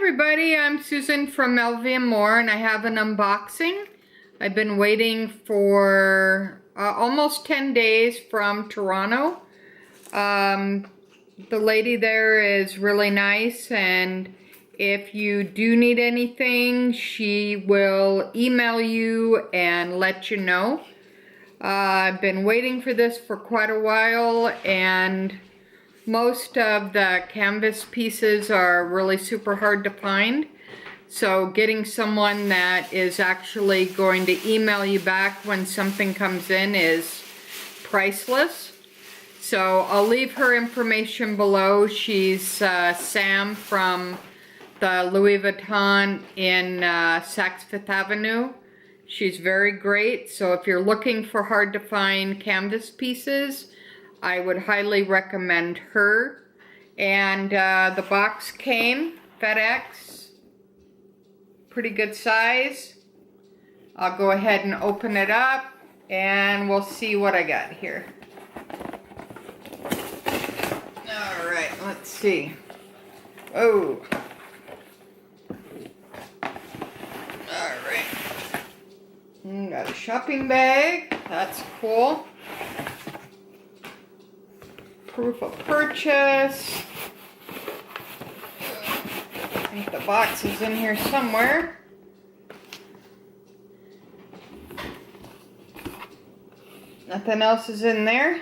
everybody, I'm Susan from LV & More, and I have an unboxing. I've been waiting for almost 10 days from Toronto. The lady there is really nice, and if you do need anything, she will email you and let you know. I've been waiting for this for quite a while, and most of the canvas pieces are really super hard to find. So getting someone that is actually going to email you back when something comes in is priceless. So I'll leave her information below. She's Sam from the Louis Vuitton in Saks Fifth Avenue. She's very great. So if you're looking for hard to find canvas pieces, I would highly recommend her. And the box came FedEx, pretty good size. I'll go ahead and open it up and we'll see what I got here. All right, let's see. Oh. All right. Got a shopping bag. That's cool. Proof of purchase. I think the box is in here somewhere. Nothing else is in there.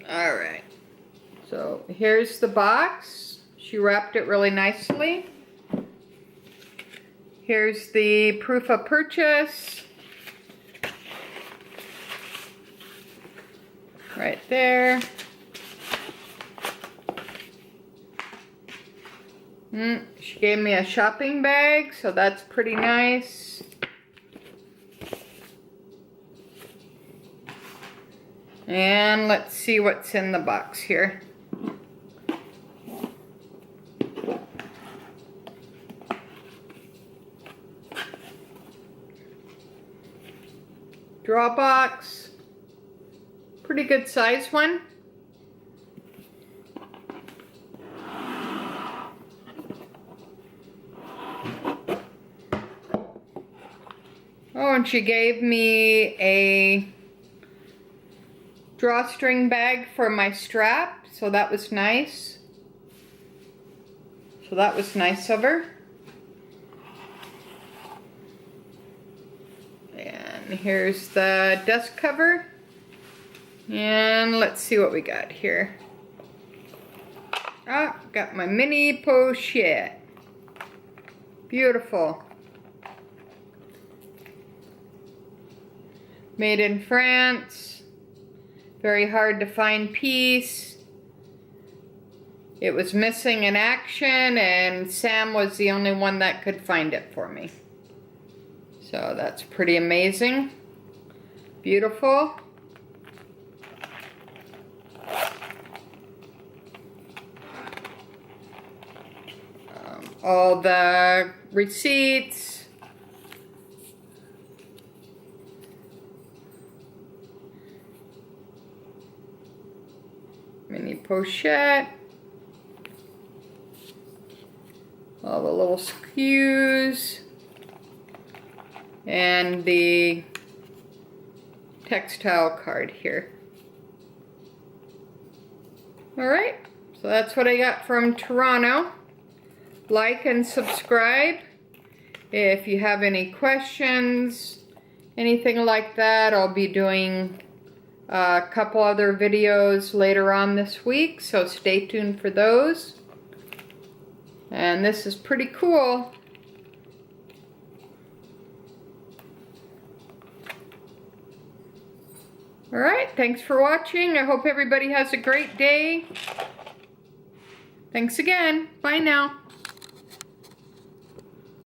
Alright. So here's the box. She wrapped it really nicely. Here's the proof of purchase. Right there. She gave me a shopping bag, so that's pretty nice. And let's see what's in the box here. Draw box. Pretty good size one. Oh, and she gave me a drawstring bag for my strap, so that was nice. So that was nice of her. And here's the dust cover. And let's see what we got here. Ah, got my mini pochette. Beautiful. Made in France. Very hard to find piece. It was missing in action, and Sam was the only one that could find it for me. So that's pretty amazing. Beautiful. All the receipts. Mini pochette. All the little SKUs. And the textile card here. Alright, so that's what I got from Toronto. Like and subscribe if you have any questions, anything like that. I'll be doing a couple other videos later on this week, so stay tuned for those. And this is pretty cool. Alright, thanks for watching. I hope everybody has a great day. Thanks again. Bye now.